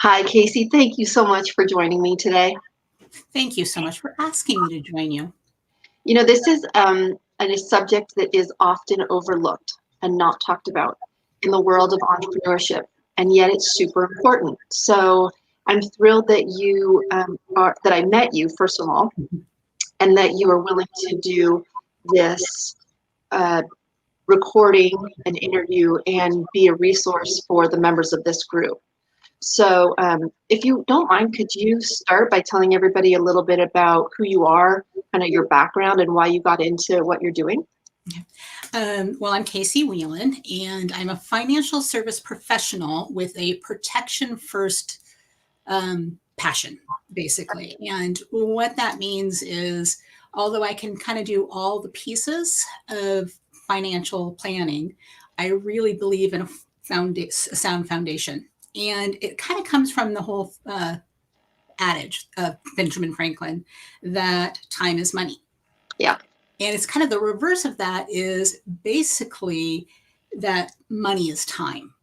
Hi, Kaysi. Thank you so much for joining me today. Thank you so much for asking me to join you. This is a subject that is often overlooked and not talked about in the world of entrepreneurship, and yet it's super important. So I'm thrilled that that I met you, first of all, and that you are willing to do this uh, recording and interview and be a resource for the members of this group. So, if you don't mind, could you start by telling everybody a little bit about who you are, kind of your background, and why you got into what you're doing? Well, I'm Kaysi Whelan, and I'm a financial service professional with a protection first passion, basically. And what that means is, although I can kind of do all the pieces of financial planning, I really believe in a sound foundation. And it kind of comes from the whole adage of Benjamin Franklin that time is money. Yeah. And it's kind of the reverse of that is basically that money is time.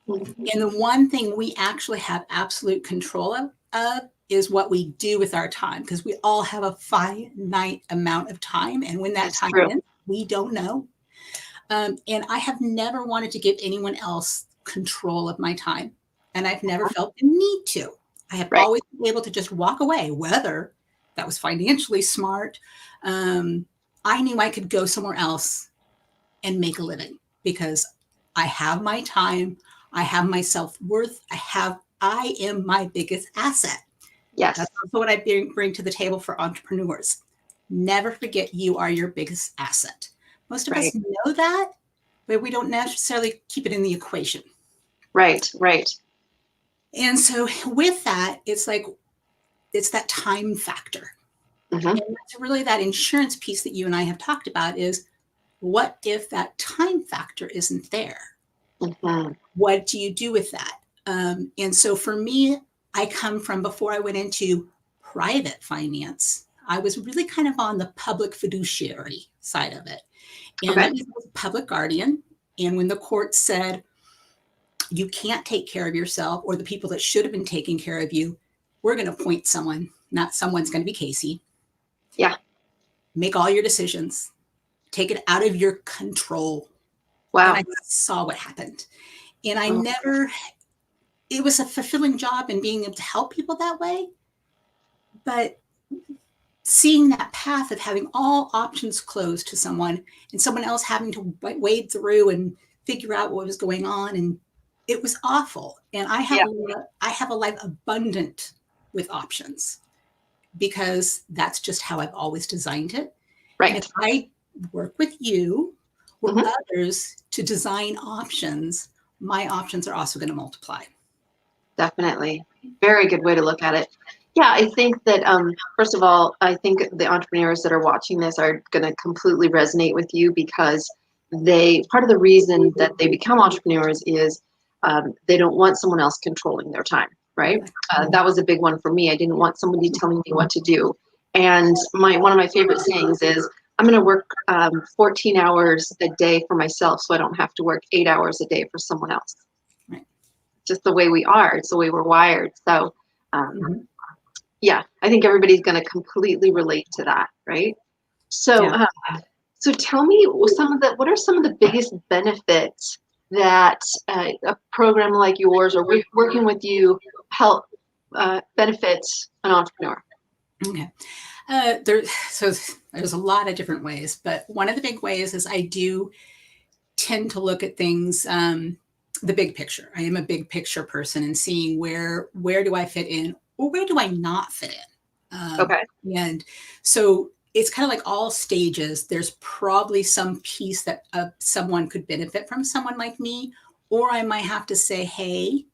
Mm-hmm. And the one thing we actually have absolute control of is what we do with our time, because we all have a finite amount of time. And when that That's time true. ends, we don't know. And I have never wanted to give anyone else control of my time. And I've never felt the need to. I have Right. always been able to just walk away, whether that was financially smart. I knew I could go somewhere else and make a living because I have my time. I have my self-worth. I am my biggest asset. Yes. That's also what I bring to the table for entrepreneurs. Never forget you are your biggest asset. Most of us know that, but we don't necessarily keep it in the equation. Right. Right. And so with that, it's that time factor. Mm-hmm. And that's really that insurance piece that you and I have talked about is, what if that time factor isn't there? Mm-hmm. What do you do with that? And so for me, I come from before I went into private finance, I was really kind of on the public fiduciary side of it. And that means I was a public guardian. And when the court said, you can't take care of yourself, or the people that should have been taking care of you, we're going to appoint someone, not someone's going to be Kaysi. Yeah. Make all your decisions. Take it out of your control. Wow. And I saw what happened. And it was a fulfilling job in being able to help people that way. But seeing that path of having all options closed to someone and someone else having to wade through and figure out what was going on, and it was awful. And I have a life abundant with options because that's just how I've always designed it. Right. And if I work with you or Mm-hmm. others to design options, my options are also going to multiply. Definitely. Very good way to look at it. Yeah, I think that, first of all, I think the entrepreneurs that are watching this are going to completely resonate with you because part of the reason that they become entrepreneurs is they don't want someone else controlling their time, right? That was a big one for me. I didn't want somebody telling me what to do. And one of my favorite sayings is, I'm going to work 14 hours a day for myself so I don't have to work 8 hours a day for someone else. Right. Just the way we are. It's the way we're wired. So, yeah, I think everybody's going to completely relate to that, right? So, so tell me what are some of the biggest benefits that a program like yours or working with you help benefits an entrepreneur? Okay. So there's a lot of different ways, but one of the big ways is I do tend to look at things, the big picture. I am a big picture person and seeing where do I fit in or where do I not fit in. Okay. And so it's kind of like all stages. There's probably some piece that someone could benefit from someone like me, or I might have to say, hey,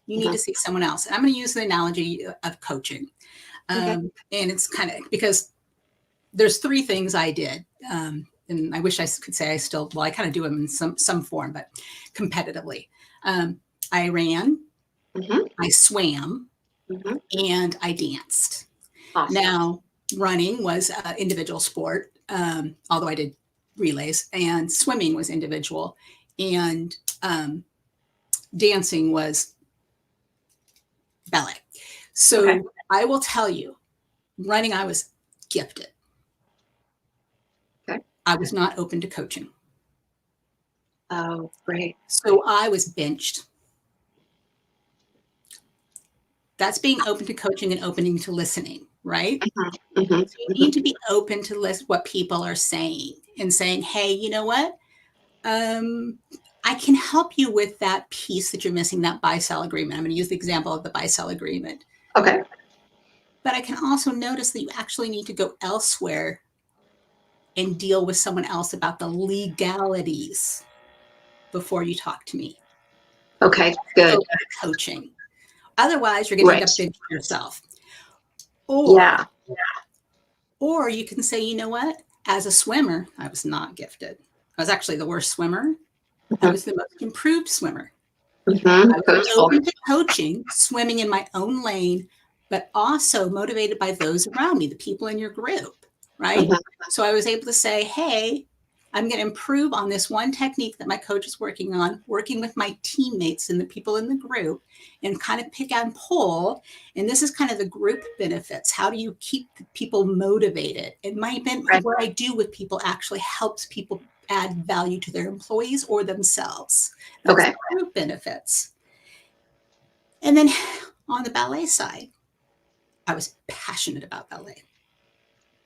you need to see someone else. And I'm going to use the analogy of coaching. And it's kind of because there's three things I did. And I wish I could say I kind of do them in some form, but competitively. I ran, I swam, and I danced. Awesome. Now, running was an individual sport, although I did relays, and swimming was individual, and dancing was ballet. So I will tell you, running, I was gifted. Okay. I was not open to coaching. Oh, great. So I was benched. That's being open to coaching and opening to listening, right? Mm-hmm. So you need to be open to listen what people are saying and saying, hey, you know what? I can help you with that piece that you're missing, that buy-sell agreement. I'm going to use the example of the buy-sell agreement. Okay. But I can also notice that you actually need to go elsewhere and deal with someone else about the legalities before you talk to me. Okay, good. So coaching. Otherwise, you're going to end up benching yourself. Or you can say, you know what? As a swimmer, I was not gifted. I was actually the worst swimmer. I was the most improved swimmer. I was open to coaching, swimming in my own lane, but also motivated by those around me, the people in your group, right? So I was able to say, hey, I'm going to improve on this one technique that my coach is working on, working with my teammates and the people in the group, and kind of pick and pull. And this is kind of the group benefits. How do you keep people motivated? And what I do with people actually helps people add value to their employees or themselves. That's group benefits. And then on the ballet side, I was passionate about ballet.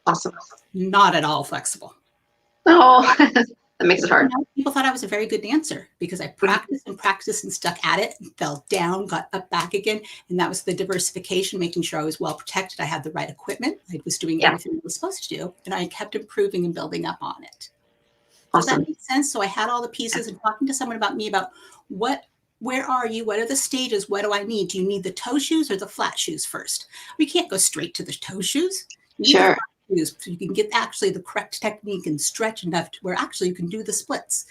Awesome. Not at all flexible. Oh, that makes it hard. People thought I was a very good dancer because I practiced and stuck at it, and fell down, got up back again. And that was the diversification, making sure I was well protected. I had the right equipment. I was doing everything I was supposed to do. And I kept improving and building up on it. Does that make sense? So I had all the pieces and talking to someone about me about where are you? What are the stages? What do I need? Do you need the toe shoes or the flat shoes first? We can't go straight to the toe shoes. Sure. So you can get actually the correct technique and stretch enough to where actually you can do the splits.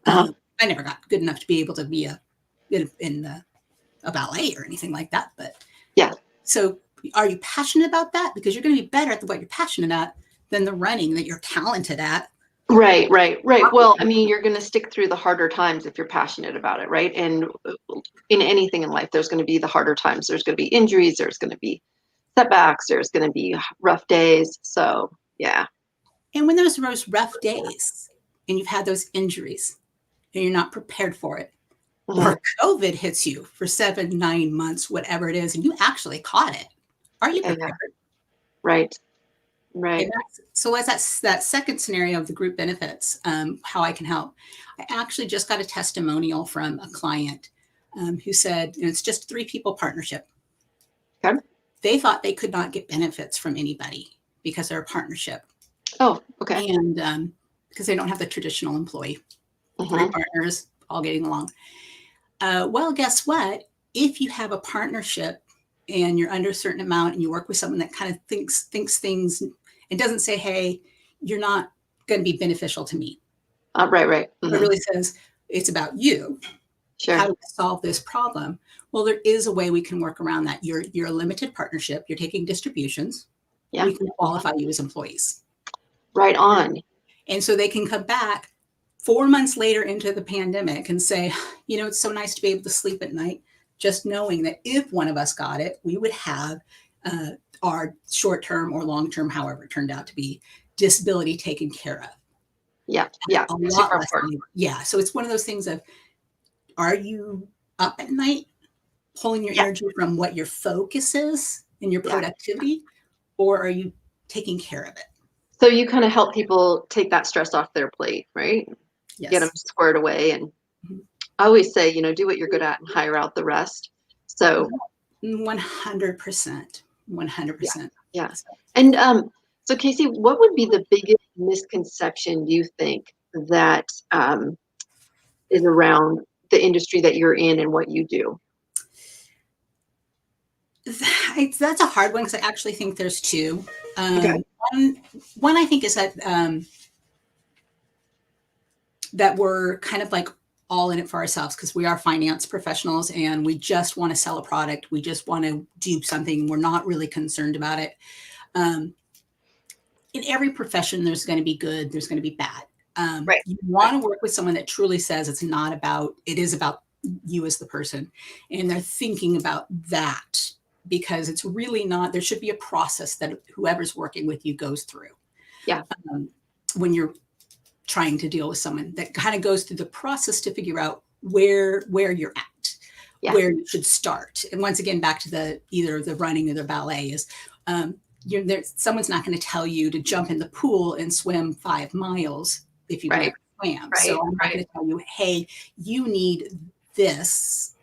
I never got good enough to be able to be in a ballet or anything like that. But so are you passionate about that? Because you're going to be better at what you're passionate at than the running that you're talented at. Right. Well, I mean, you're going to stick through the harder times if you're passionate about it, right? And in anything in life, there's going to be the harder times. There's going to be injuries. There's going to be setbacks. There's going to be rough days. So, yeah. And when there's those rough days and you've had those injuries and you're not prepared for it, or COVID hits you for 7-9 months, whatever it is, and you actually caught it, are you prepared? Right. So as that second scenario of the group benefits, how I can help, I actually just got a testimonial from a client who said, it's just a 3-people partnership. Okay. They thought they could not get benefits from anybody because they're a partnership. Oh, okay. And because they don't have the traditional employee, 3 partners all getting along. Well, guess what? If you have a partnership and you're under a certain amount and you work with someone that kind of thinks things and doesn't say, hey, you're not going to be beneficial to me. Right. It really says it's about you. Sure. How do we solve this problem? Well, there is a way we can work around that. You're a limited partnership. You're taking distributions. Yeah. We can qualify you as employees. Right on. And so they can come back 4 months later into the pandemic and say, it's so nice to be able to sleep at night, just knowing that if one of us got it, we would have our short-term or long-term, however it turned out to be, disability taken care of. Yeah. A lot less money. Yeah. So it's one of those things of, are you up at night pulling your energy from what your focus is and your productivity, or are you taking care of it? So you kind of help people take that stress off their plate, right? Yes. Get them squared away. And I always say, do what you're good at and hire out the rest. So 100%. 100%. Yeah. And so Kaysi, what would be the biggest misconception you think that is around the industry that you're in and what you do? That's a hard one because I actually think there's 2. One I think is that that we're kind of like all in it for ourselves because we are finance professionals and we just want to sell a product. We just want to do something. We're not really concerned about it. In every profession, there's going to be good. There's going to be bad. You want to work with someone that truly says it is about you as the person. And they're thinking about that because it's really not, there should be a process that whoever's working with you goes through. Yeah. When you're trying to deal with someone, that kind of goes through the process to figure out where you're at, where you should start. And once again, back to either the running or the ballet is, someone's not going to tell you to jump in the pool and swim 5 miles if you've never swam. So I'm not going to tell you, hey, you need this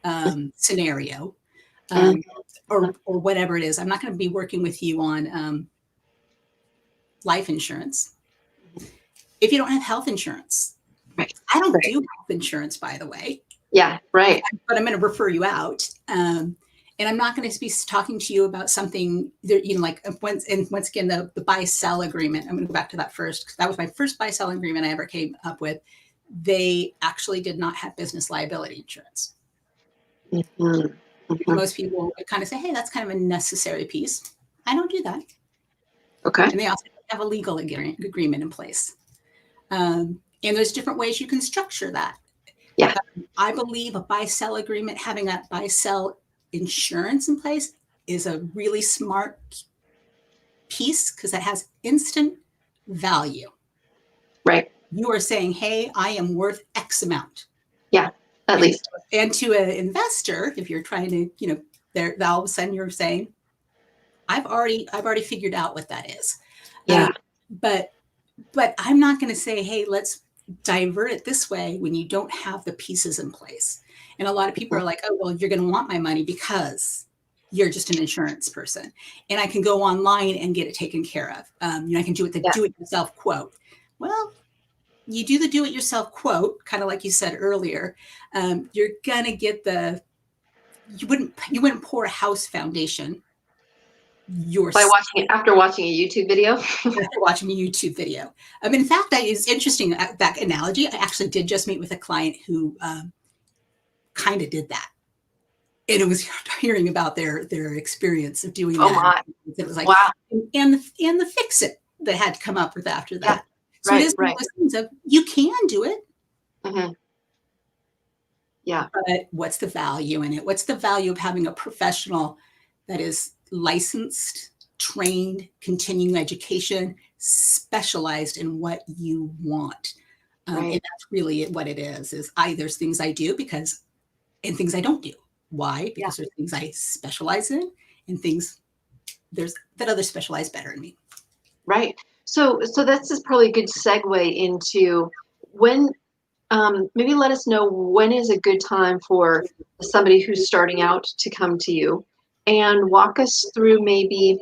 scenario or whatever it is. I'm not going to be working with you on life insurance if you don't have health insurance. Right. I don't do health insurance, by the way. Yeah, right. But I'm going to refer you out. And I'm not going to be talking to you about something, like once again, the buy-sell agreement. I'm going to go back to that first, because that was my first buy-sell agreement I ever came up with. They actually did not have business liability insurance. Most people would kind of say, hey, that's kind of a necessary piece. I don't do that. Okay. And they also have a legal agreement in place. And there's different ways you can structure that. Yeah. I believe a buy-sell agreement, having that buy-sell insurance in place is a really smart piece because it has instant value. Right. You are saying, hey, I am worth X amount. Yeah, at least. And to an investor, if you're trying to, all of a sudden you're saying, I've already figured out what that is. Yeah. But I'm not going to say, hey, let's divert it this way when you don't have the pieces in place. And a lot of people are like, oh, well, you're going to want my money because you're just an insurance person. And I can go online and get it taken care of. I can do it, do-it-yourself quote. Well, you do the do-it-yourself quote, kind of like you said earlier, you're going to get you wouldn't pour a house foundation after watching a YouTube video. After watching a YouTube video. In fact, that is interesting, that analogy. I actually did just meet with a client who kind of did that. And it was hearing about their experience of doing that. My. It was like, wow. And the fix it that had to come up with after that. Yeah. So it is one of those things of, you can do it. Mm-hmm. Yeah. But what's the value in it? What's the value of having a professional that is licensed, trained, continuing education, specialized in what you want? And that's really what it is there's things I do and things I don't do. Why? Because there's things I specialize in and things that others specialize better in me. Right. So this is probably a good segue into when, maybe let us know when is a good time for somebody who's starting out to come to you, and walk us through maybe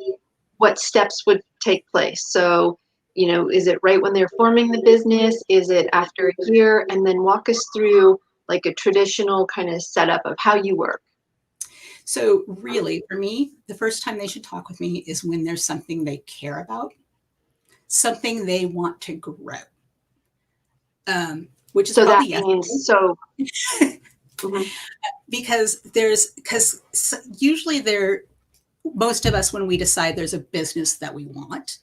what steps would take place. So, is it right when they're forming the business? Is it after a year? And then walk us through like a traditional kind of setup of how you work. So really, for me, the first time they should talk with me is when there's something they care about, something they want to grow. Which is so probably that means so. Mm-hmm. Because usually most of us, when we decide there's a business that we want,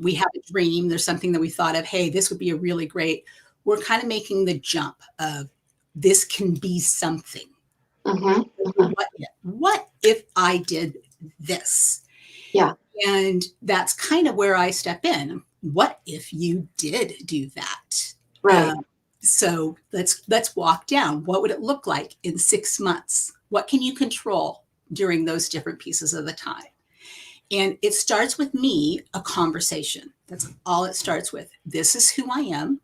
we have a dream, there's something that we thought of, hey, this would be a really great, we're kind of making the jump of this can be something. What if I did this? Yeah. And that's kind of where I step in. What if you did do that? Right. So let's walk down. What would it look like in 6 months? What can you control during those different pieces of the time? And it starts with me, a conversation. That's all it starts with. This is who I am.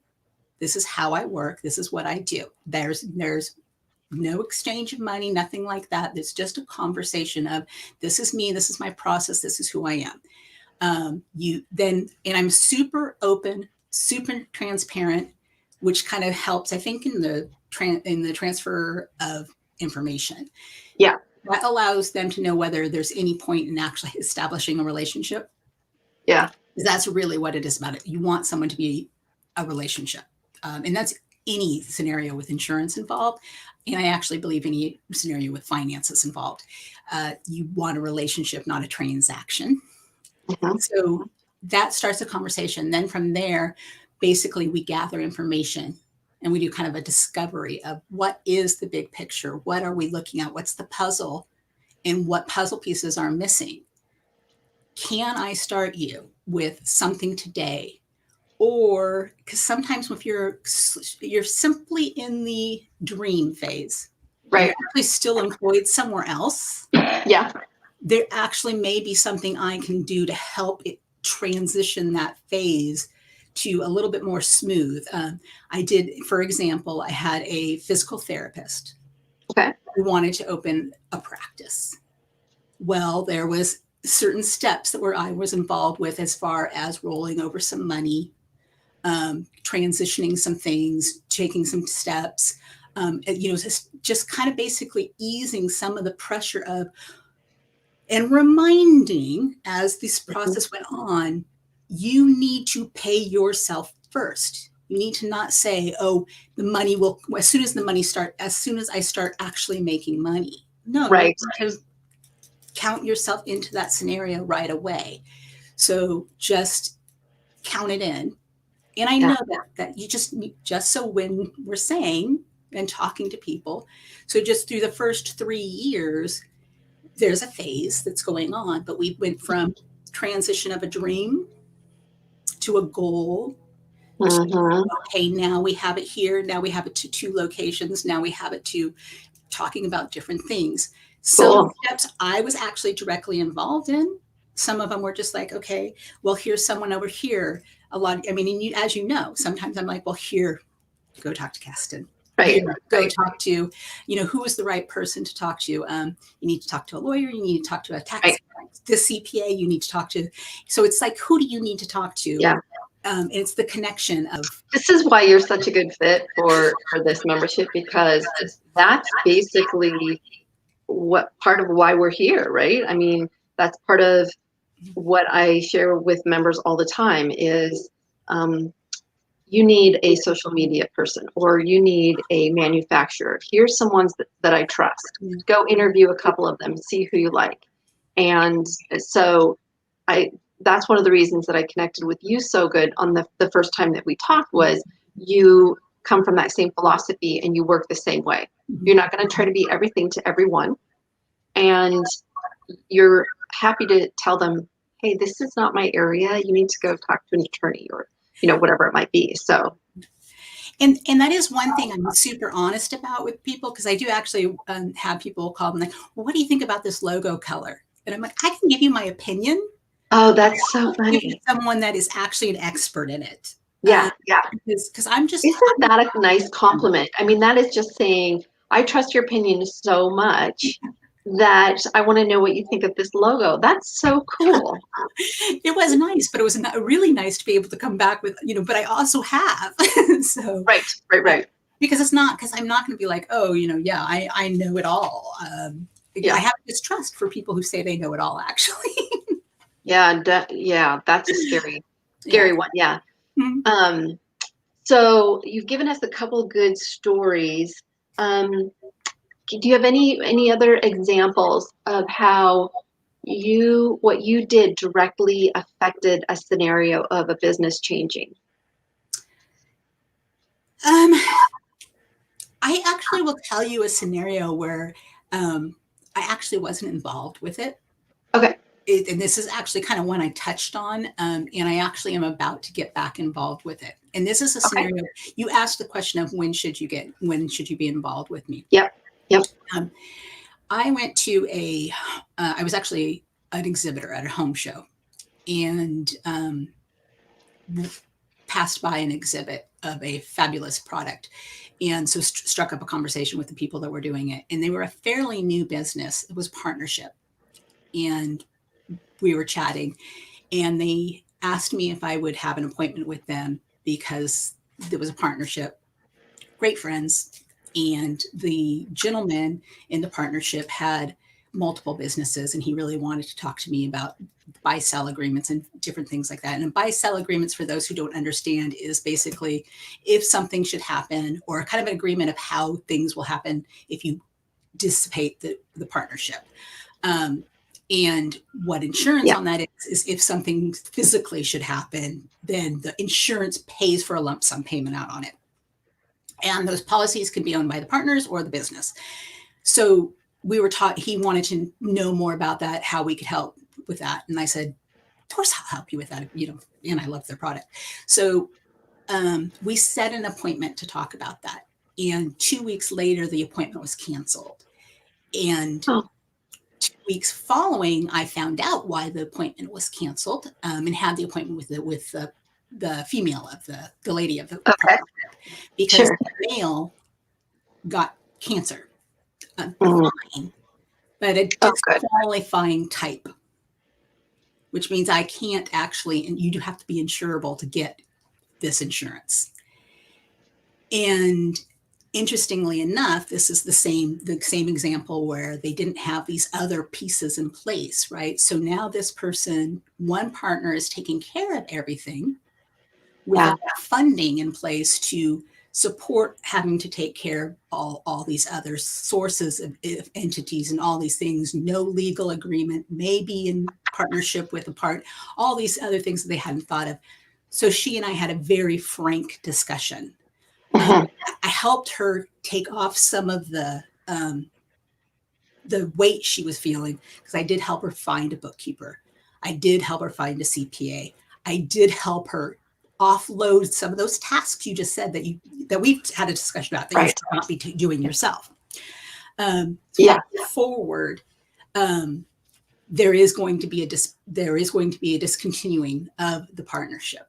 This is how I work. This is what I do. There's no exchange of money, nothing like that. It's just a conversation of, this is me. This is my process. This is who I am. And I'm super open, super transparent, which kind of helps, I think, in the transfer of information. Yeah. That allows them to know whether there's any point in actually establishing a relationship. Yeah. That's really what it is about it. You want someone to be a relationship. And that's any scenario with insurance involved. And I actually believe any scenario with finances involved. You want a relationship, not a transaction. So that starts a conversation. Then from there, basically we gather information and we do kind of a discovery of what is the big picture? What are we looking at? What's the puzzle? and what puzzle pieces are missing. Can I start you with something today? Or because sometimes if you're simply in the dream phase, and Right. you're actually still employed somewhere else, Yeah. there actually may be something I can do to help it transition that phase to a little bit more smooth. I did, for example, I had a physical therapist Okay. who wanted to open a practice. Well, there was certain steps that I was involved with as far as rolling over some money, transitioning some things, taking some steps, just kind of basically easing some of the pressure of, and reminding as this process went on, you need to pay yourself first. You need to not say, oh, the money will, as soon as I start actually making money. No, right. You need to count yourself into that scenario right away. So just count it in. And I know that you just so when we're saying and talking to people, so just through the first 3 years, there's a phase that's going on, but we went from transition of a dream to a goal. Okay, now we have it here. Now we have it to 2 locations. Now we have it to talking about different things. Some steps I was actually directly involved in. Some of them were just like, okay, well, here's someone over here. As you know, sometimes I'm like, well, here, go talk to Keston. Right. Go talk to, who is the right person to talk to. You need to talk to a lawyer. You need to talk to a tax, the CPA. You need to talk to. So it's like, who do you need to talk to? Yeah. It's the connection of. This is why you're such a good fit for this membership, because that's basically what part of why we're here, right? I mean, that's part of what I share with members all the time is you need a social media person, or you need a manufacturer. Here's some ones that I trust. Go interview a couple of them, see who you like. And so that's one of the reasons that I connected with you so good on the first time that we talked, was you come from that same philosophy and you work the same way. You're not going to try to be everything to everyone. And you're happy to tell them, hey, this is not my area. You need to go talk to an attorney, or, whatever it might be. So. And that is one thing I'm super honest about with people, because I do actually have people call them like, well, what do you think about this logo color? And I'm like, I can give you my opinion. Oh, that's so funny. Someone that is actually an expert in it. Yeah. Because I'm just. Isn't that a nice compliment? I mean, that is just saying, I trust your opinion so much that I want to know what you think of this logo. That's so cool. It was nice, but it was really nice to be able to come back with, but I also have. So Right. Because I'm not going to be like, oh, I know it all. I have distrust for people who say they know it all, actually. Yeah, that's a scary one. Yeah. Mm-hmm. So you've given us a couple good stories. Do you have any other examples of how what you did directly affected a scenario of a business changing? I actually will tell you a scenario where I actually wasn't involved with it. Okay. And this is actually kind of one I touched on, and I actually am about to get back involved with it. And this is a scenario. You asked the question of when should you be involved with me? Yep. I went to I was actually an exhibitor at a home show, and passed by an exhibit of a fabulous product. And so struck up a conversation with the people that were doing it. And they were a fairly new business. It was partnership. And we were chatting, and they asked me if I would have an appointment with them because there was a partnership, great friends. And the gentleman in the partnership had multiple businesses, and he really wanted to talk to me about buy-sell agreements and different things like that. And buy-sell agreements, for those who don't understand, is basically if something should happen, or kind of an agreement of how things will happen if you dissipate the partnership. And what insurance on that is if something physically should happen, then the insurance pays for a lump sum payment out on it. And those policies can be owned by the partners or the business. So we were taught, he wanted to know more about that, how we could help with that. And I said, of course I'll help you with that, and I love their product. So we set an appointment to talk about that. And 2 weeks later, the appointment was canceled. And Oh. 2 weeks following, I found out why the appointment was canceled, and had the appointment with the female of the lady of the Okay. because Sure. the male got cancer. Mm. Fine, but a Oh, good. disqualifying type, which means I can't actually, and you do have to be insurable to get this insurance. And interestingly enough, this is the same example where they didn't have these other pieces in place, right? So now this person, one partner is taking care of everything without funding in place to support having to take care of all these other sources of entities and all these things. No legal agreement, maybe in partnership with a part, all these other things that they hadn't thought of. So she and I had a very frank discussion. I helped her take off some of the weight she was feeling, because I did help her find a bookkeeper. I did help her find a CPA. I did help her offload some of those tasks you just said that we've had a discussion about that you should not be doing yourself. Forward, there is going to be a discontinuing of the partnership.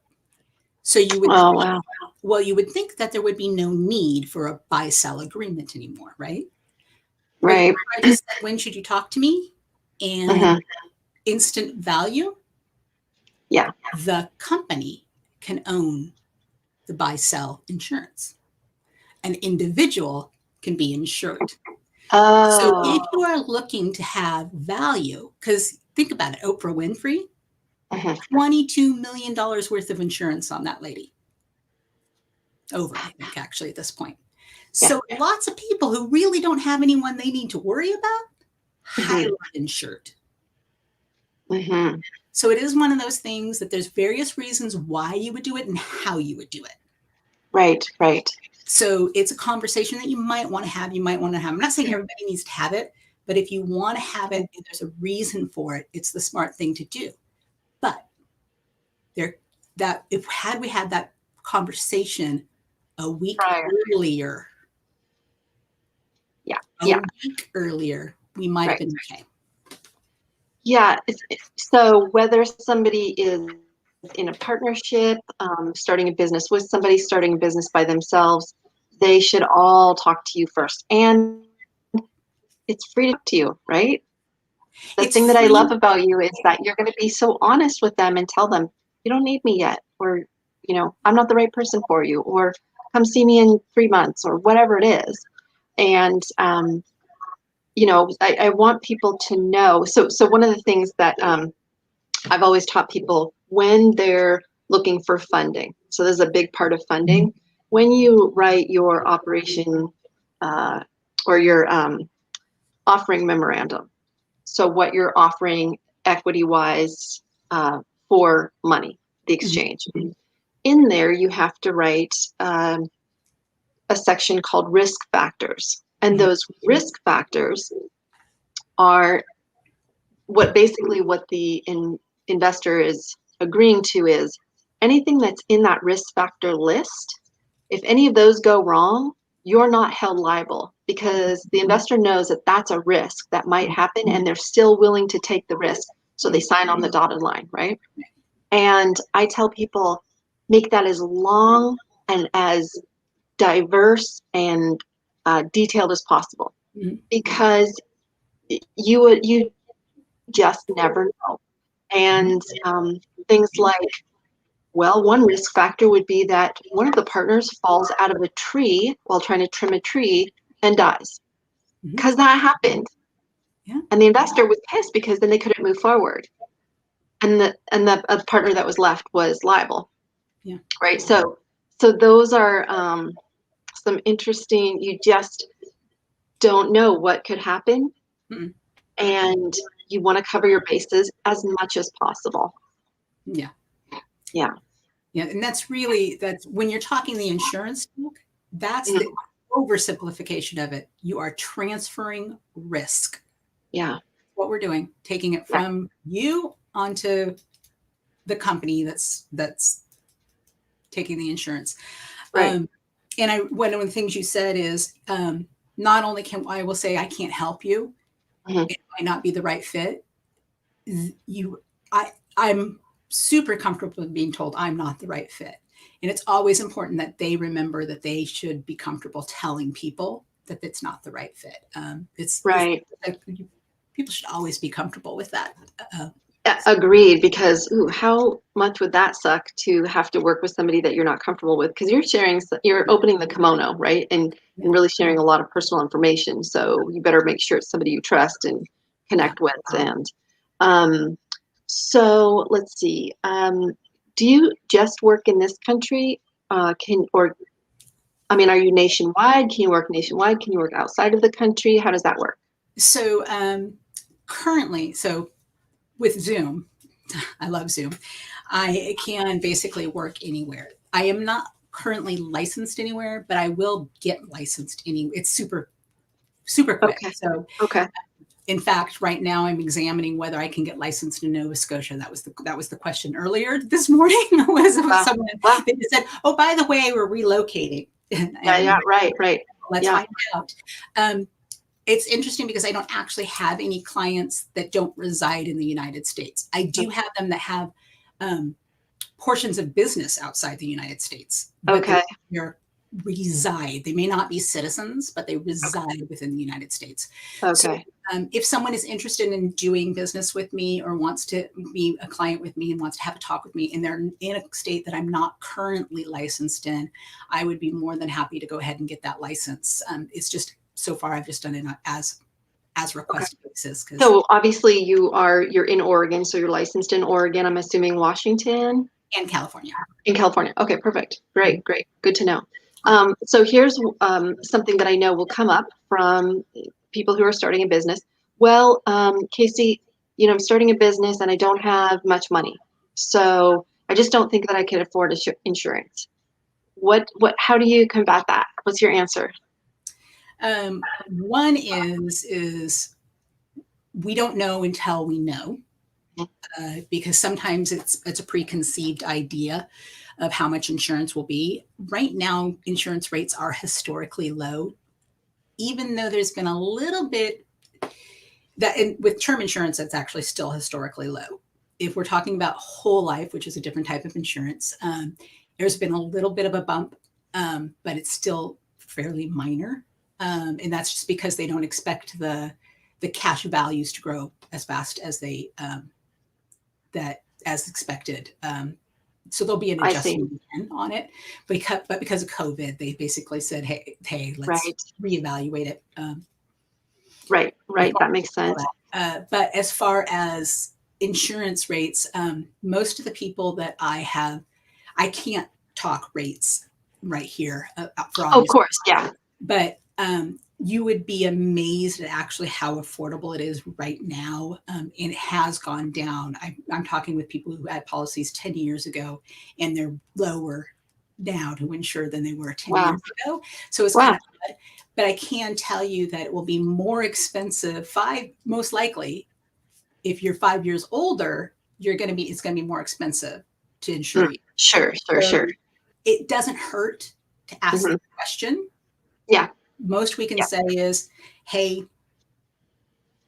So you would you would think that there would be no need for a buy-sell agreement anymore, right? Right. I just said, when should you talk to me? And instant value. Yeah. The company can own the buy-sell insurance. An individual can be insured. Oh. So if you are looking to have value, because think about it, Oprah Winfrey, $22 million worth of insurance on that lady. Over, I think, actually, at this point. So lots of people who really don't have anyone they need to worry about, highly insured. So it is one of those things that there's various reasons why you would do it and how you would do it. Right, right. So it's a conversation that you might want to have. I'm not saying everybody needs to have it, but if you want to have it, and there's a reason for it, it's the smart thing to do. But had we had that conversation a week earlier, week earlier, we might have been okay. Yeah. So whether somebody is in a partnership, starting a business with somebody, starting a business by themselves, they should all talk to you first. And it's free to talk to you, right? The thing that I love about you is that you're going to be so honest with them and tell them, you don't need me yet, or, I'm not the right person for you, or come see me in 3 months, or whatever it is. And, I want people to know. So one of the things that I've always taught people when they're looking for funding, so this is a big part of funding, when you write your operation or your offering memorandum, so what you're offering equity-wise for money, the exchange. In there, you have to write a section called risk factors. And those risk factors are what the investor is agreeing to is anything that's in that risk factor list. If any of those go wrong, you're not held liable, because the investor knows that that's a risk that might happen and they're still willing to take the risk. So they sign on the dotted line, right? And I tell people, make that as long and as diverse and detailed as possible, because you just never know. And things like, well, one risk factor would be that one of the partners falls out of a tree while trying to trim a tree and dies, because that happened. And the investor was pissed because then they couldn't move forward. And the partner that was left was liable. Right. So those are some interesting, you just don't know what could happen. And you want to cover your bases as much as possible. Yeah. Yeah. Yeah. And that's when you're talking the insurance book, that's oversimplification of it. You are transferring risk. Yeah. What we're doing, taking it Yeah. from you onto the company that's taking the insurance. Right. And one of the things you said is not only can I will say I can't help you, Mhm. it might not be the right fit. I'm super comfortable with being told I'm not the right fit. And it's always important that they remember that they should be comfortable telling people that it's not the right fit. Right. People should always be comfortable with that. Uh, Agreed, because ooh, how much would that suck to have to work with somebody that you're not comfortable with? Because you're opening the kimono, right? And yeah. really sharing a lot of personal information. So you better make sure it's somebody you trust and Yeah. connect with. And um, so let's see. Do you just work in this country? Are you nationwide? Can you work nationwide? Can you work outside of the country? How does that work? So currently, so with Zoom, I love Zoom. I can basically work anywhere. I am not currently licensed anywhere, but I will get licensed anywhere. It's super, super quick. Okay. So Okay. in fact, right now I'm examining whether I can get licensed in Nova Scotia. That was the question earlier this morning. Was Wow. someone Wow. they just said, "Oh, by the way, we're relocating," Yeah. and Yeah. Right. Right. let's Yeah. find out. Um, it's interesting because I don't actually have any clients that don't reside in the United States. I do have them that have um, portions of business outside the United States, but Okay. they reside. They may not be citizens, but they reside within the United States. So Okay. if someone is interested in doing business with me or wants to be a client with me and wants to have a talk with me and they're in a state that I'm not currently licensed in, I would be more than happy to go ahead and get that license. It's just so far I've just done it as Okay. requested basis because So obviously you're in Oregon, so you're licensed in Oregon. I'm assuming Washington and California. in California. Okay, perfect. Great, great. Good to know. Yeah. So here's something that I know will come up from people who are starting a business. Well, Kaysi, I'm starting a business and I don't have much money. So I just don't think that I can afford insurance. How do you combat that? What's your answer? One is we don't know until we know, because sometimes it's a preconceived idea of how much insurance will be. Right now, insurance rates are historically low, even though there's been a little bit with term insurance, that's actually still historically low. If we're talking about whole life, which is a different type of insurance, there's been a little bit of a bump, but it's still fairly minor. And that's just because they don't expect the cash values to grow as fast as as expected. So there'll be an I see. adjustment again on it, but because of COVID, they basically said, hey, let's Right, reevaluate it. right, right. That makes sense. But as far as insurance rates, most of the people that I have, I can't talk rates right here for Of obvious, course, yeah. but you would be amazed at actually how affordable it is right now. And it has gone down. I'm talking with people who had policies 10 years ago, and they're lower now to insure than they were 10 Wow, years ago. So it's kind wow. of good. But I can tell you that it will be more expensive, most likely, if you're 5 years older, it's going to be more expensive to insure Mm, you. sure, sure, So sure. it doesn't hurt to ask Hmm. the question. Yeah, Most we can yeah. say is, hey,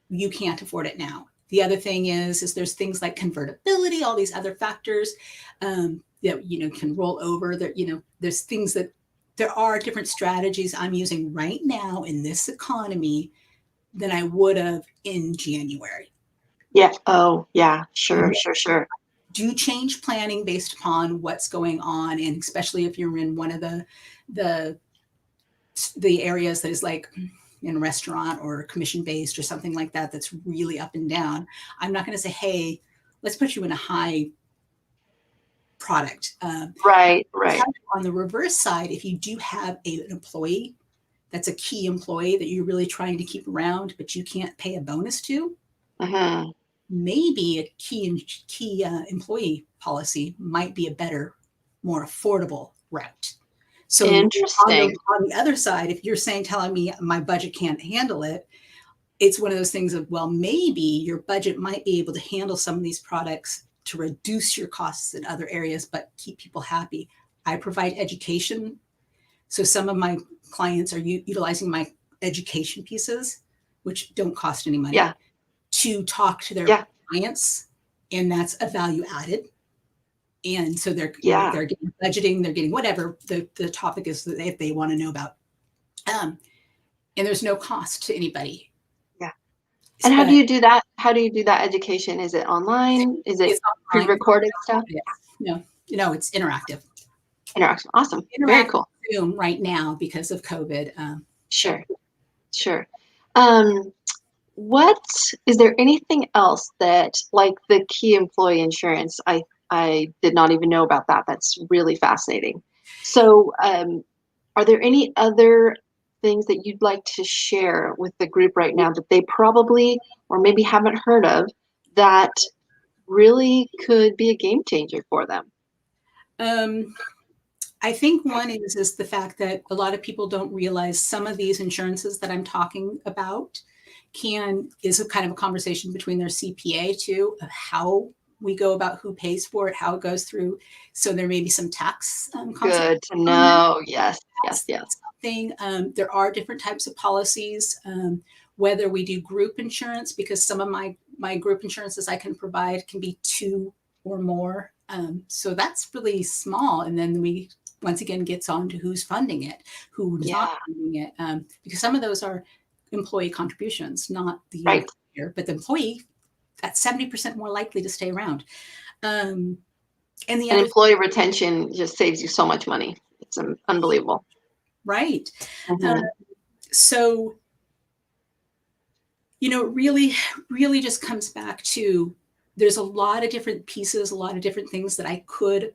you can't afford it now. The other thing is there's things like convertibility, all these other factors that can roll over. There's things that there are different strategies I'm using right now in this economy than I would have in January. Yeah. Oh, yeah. Sure, Mhm. sure, sure. Do change planning based upon what's going on, and especially if you're in one of the the areas that is like in a restaurant or commission based or something like that that's really up and down. I'm not going to say, hey, let's put you in a high product. Right, right. On the reverse side, if you do have an employee that's a key employee that you're really trying to keep around, but you can't pay a bonus to, Hmm. maybe a key employee policy might be a better, more affordable route. So Interesting. on the other side, if you're telling me my budget can't handle it, it's one of those things of, well, maybe your budget might be able to handle some of these products to reduce your costs in other areas, but keep people happy. I provide education. So some of my clients are utilizing my education pieces, which don't cost any money, Yeah. to talk to their Yeah. clients. And that's a value added. And so they're Yeah. they're getting budgeting, they're getting whatever the topic is that they want to know about. And there's no cost to anybody. Yeah. And how do you do that? How do you do that education? Is it online? Is it It's online. pre-recorded stuff? Yes. No, it's interactive. Interaction. Awesome. Very cool. Zoom right now because of COVID. Sure. Sure. What is there anything else that, like the key employee insurance? I did not even know about that. That's really fascinating. So, are there any other things that you'd like to share with the group right now that they probably or maybe haven't heard of that really could be a game changer for them? I think one is the fact that a lot of people don't realize some of these insurances that I'm talking about is a kind of a conversation between their CPA too, of how we go about who pays for it, how it goes through. So there may be some tax consequences. Good to know. Yes, yes, yes. There are different types of policies, whether we do group insurance, because some of my group insurances I can provide can be 2 or more. So that's really small. And then we once again gets on to who's funding it, who's not funding it, because some of those are employee contributions, not the employer, but the employee, that's 70% more likely to stay around. And employee retention just saves you so much money. It's unbelievable. Right. Mm-hmm. So, really, really just comes back to there's a lot of different pieces, a lot of different things that I could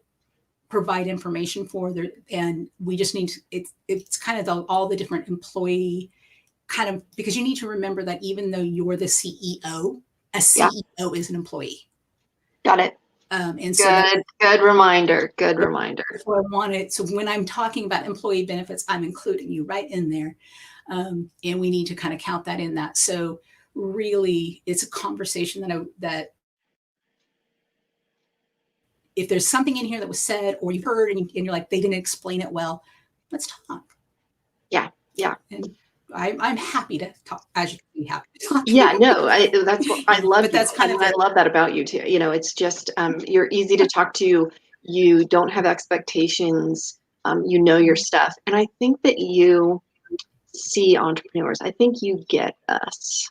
provide information for there. And we just need to, it's kind of all the different employee because you need to remember that even though you're the CEO, a CEO is an employee. Got it. And so good reminder. Good reminder. So when I'm talking about employee benefits, I'm including you right in there. And we need to kind of count that in that. So really it's a conversation that if there's something in here that was said or you've heard and you're like, they didn't explain it well, let's talk. Yeah. Yeah. And I'm happy to talk, as you can be happy to talk. Yeah, no, that's what I love. I love that about you too. It's just, you're easy to talk to. You don't have expectations. You know your stuff. And I think that you see entrepreneurs. I think you get us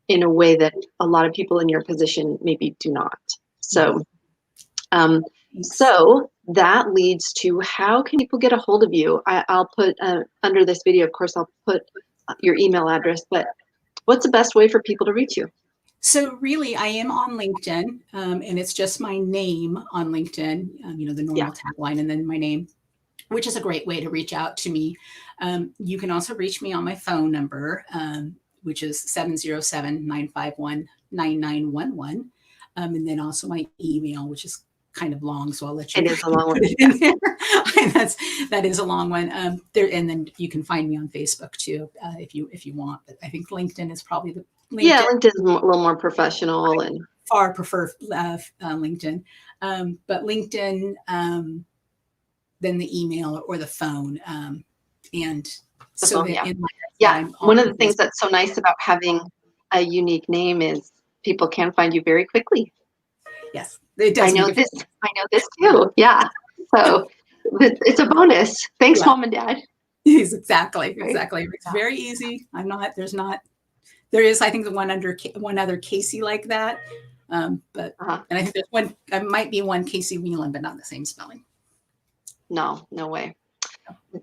in a way that a lot of people in your position maybe do not. So, so that leads to how can people get a hold of you? I'll put under this video, of course, I'll put your email address, but what's the best way for people to reach you? So really, I am on LinkedIn, and it's just my name on LinkedIn, the normal tagline and then my name, which is a great way to reach out to me. You can also reach me on my phone number, which is 707-951-9911. And then also my email, which is kind of long, so I'll let you. It is a long one. That is a long one. And then you can find me on Facebook too, if you want. But I think LinkedIn is probably the LinkedIn is a little more professional and far prefer LinkedIn. But LinkedIn, then the email or the phone, and so one of the things that's so nice about having a unique name is people can find you very quickly. Yes, it does. I know this too. Yeah. So it's a bonus. Thanks, Mom and Dad. Yes, exactly. It's very easy. There is, I think, one other Kaysi like that. But and I think there's one, there might be one Kaysi Whelan, but not the same spelling. No way.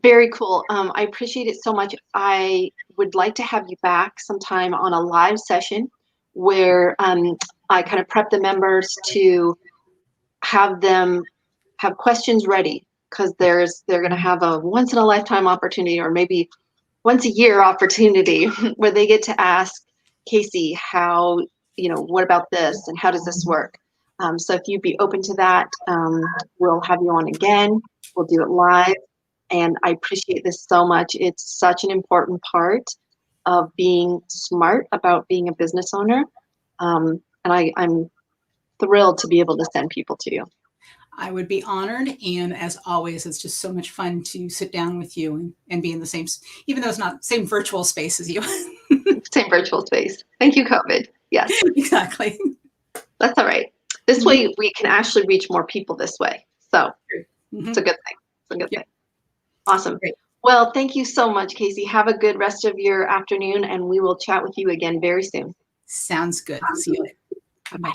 Very cool. I appreciate it so much. I would like to have you back sometime on a live session where I kind of prep the members to have them have questions ready, because they're going to have a once in a lifetime opportunity or maybe once a year opportunity where they get to ask Kaysi, how, what about this and how does this work? So if you'd be open to that, we'll have you on again. We'll do it live. And I appreciate this so much. It's such an important part of being smart about being a business owner. And I'm thrilled to be able to send people to you. I would be honored. And as always, it's just so much fun to sit down with you and be in the same, even though it's not same virtual space as you. Same virtual space. Thank you, COVID. Yes, Exactly. that's all right. This Mhm. way we can actually reach more people this way. So it's a Mhm. good thing. It's a good Yeah, thing. Awesome. great. Well, thank you so much, Kaysi. Have a good rest of your afternoon, and we will chat with you again very soon. Sounds good. See you later. Bye.